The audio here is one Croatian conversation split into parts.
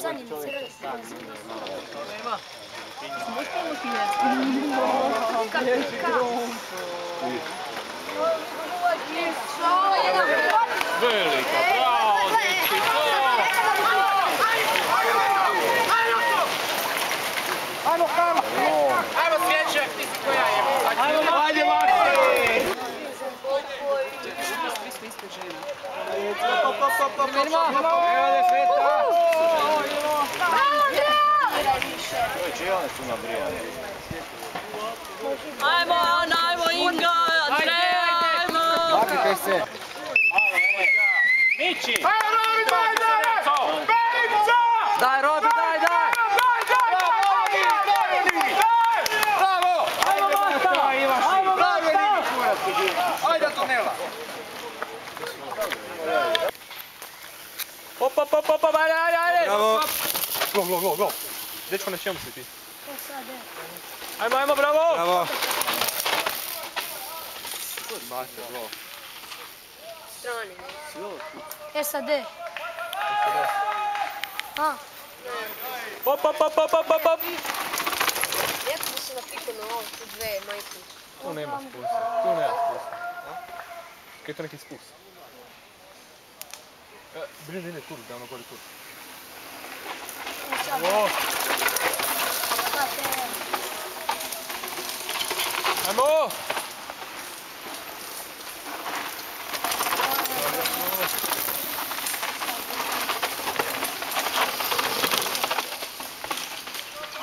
Sanje mi crveni. Velika, bravo, dečki, Ajmo, Karlo! Ajmo Svjećak, ti si koja je. Ajde, Mati! Ispred žena. One su nabrijane. Ajmo Inga, Andreja, ajmo! Makite se! Mići! Ajmo, Robi, daj! Belica! Daj, Robi, daj! Bravo! Ajmo, Mata! Ajmo, Mata! Ajde, Tunela! Hop, ajde! Bravo! Go! Dečko, na čemu si ti? Ajmo, bravo! Bravo! Baša, go! SAD. A. Hop! Lijepo bi se napikao na ovo, tu dve majke. Tu nema spusta. Kaj je to neki spust? Ne, tur, da ono gori tur. Ajmo!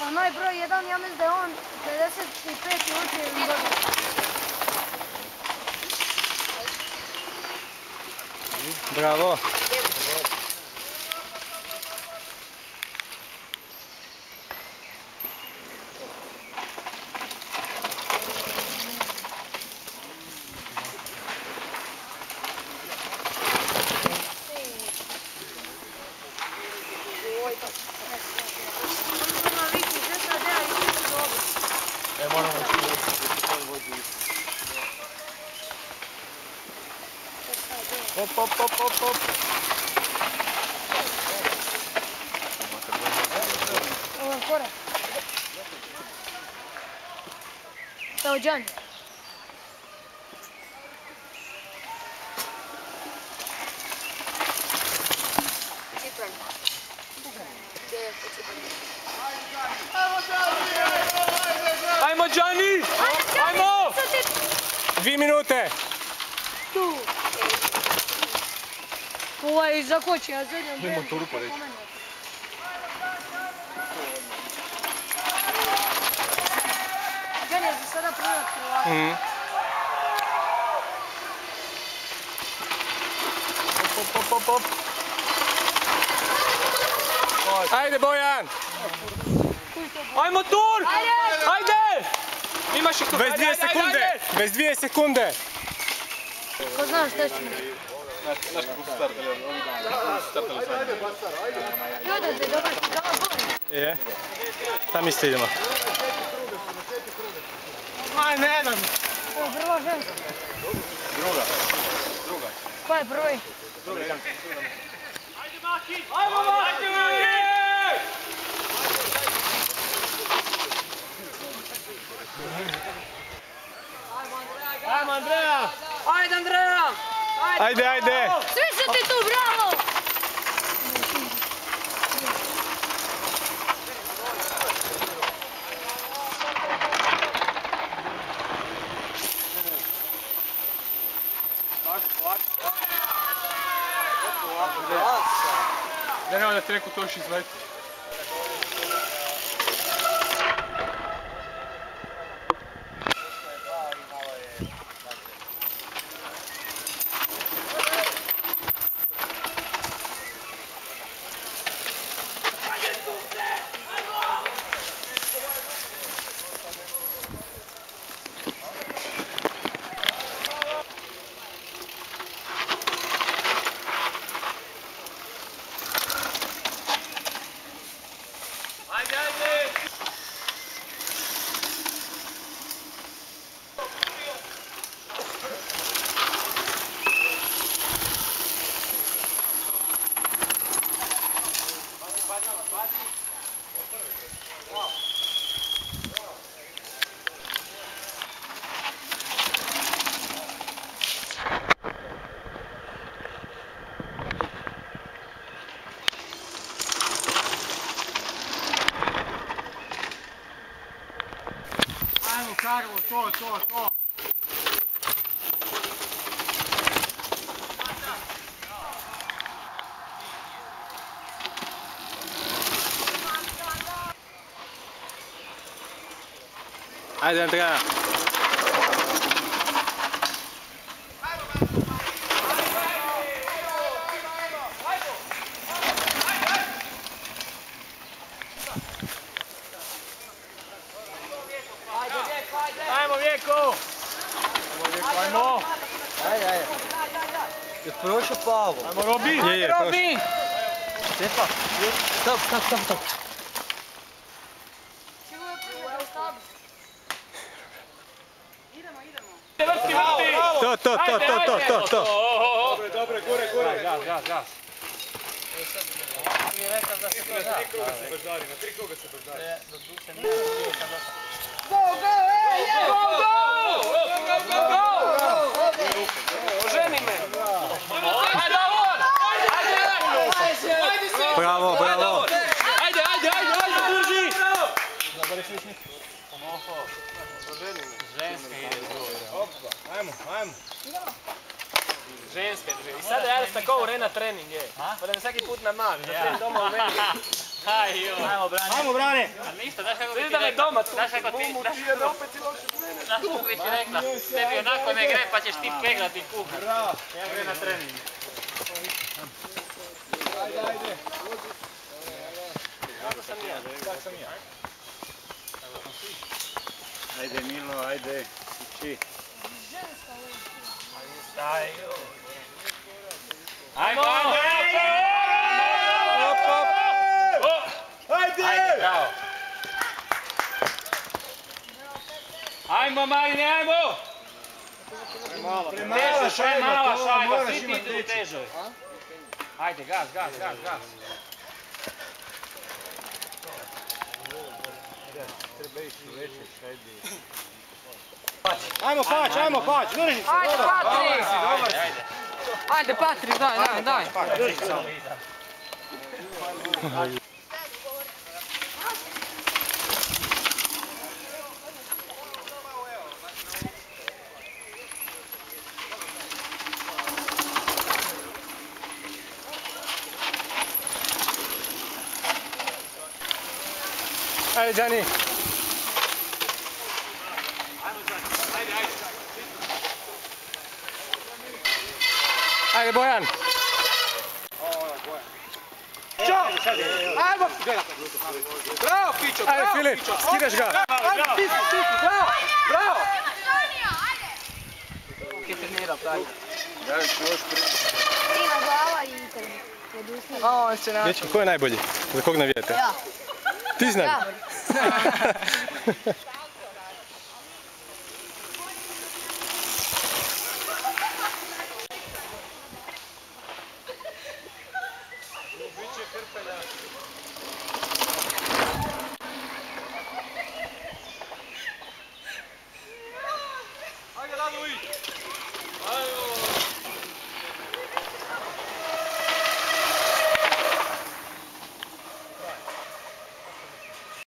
Onaj broj 1, ja mislim da je on 55 minuta ili dobro. Bravo! Hop! Ovo je korak. Evo, Đani. Cipran. Ajmo, Đani! Ajmo! 2 minute! Tu. Ovaj zakoči, ja zadnjam Nemo turu pa reći. Đani je za sada prvak Hrvata. Hop! Ajde, Bojan! Ajmo, tur! Ajde! Imaš i tu. Bez 2 sekunde! Bez 2 sekunde! Ko zna šta ćemo? Znaš kako su startali? Oni startali sad. Joda te dobar bolje. Je? Šta mislite idemo? Aj, ne dam! Ovo prva ženska. Druga. Ko je prvi? Ajde, Maki! Ajmo, Maki! Ajmo, Andreja! Ajde, Andreja! Ajde! Svi su ti tu, bravo! Ne, da ti neko to još izleti. Ajde, Andreja. Ajmo, Vjeko! Ajmo! Ajde. Je prošao Pavo. Ajmo, Robi! Je, Robi! prošlo. Stop. Sigurno prije u stabu. Vrti! To. Dobre, gore. Gas. Oženi me! Bravo. Ajde, drži! Ženska ide Ajmo. Ženska drži. I sada ja tako urena trening je. Pa da me svaki put namavi, da trening doma u meni. Ajmo, Brane! Ništa, znaš kako bi Vidiš ti da me rekla? doma tu. Znaš kako ti, znaš kako bi ti rekla? Tebi onako ne gre pa ćeš ti peglati kuhar. Ja gre na trening. Ajde. Kako sam ja? Ajde Milo, ajde. Ići. Ajmo! Ajde, bravo. Ajmo, Marine, ajmo! Premala šajba, svi ti idu težoj. Ajde, gas. Ajmo Pać, drži se. Ajde, Patrik! Ajde Patrik, daj. Ajde, Đani. Ajde, Bojan. Ajmo. Bravo, Pićo, Ajde, Filip, skidaš ga. Bravo. Kaj trenira, pravi. Tima glava i odustane. Dečki, ko je najbolji? Za kog navijate? Ja. Ti znaš? Ja. Ajde, Radović!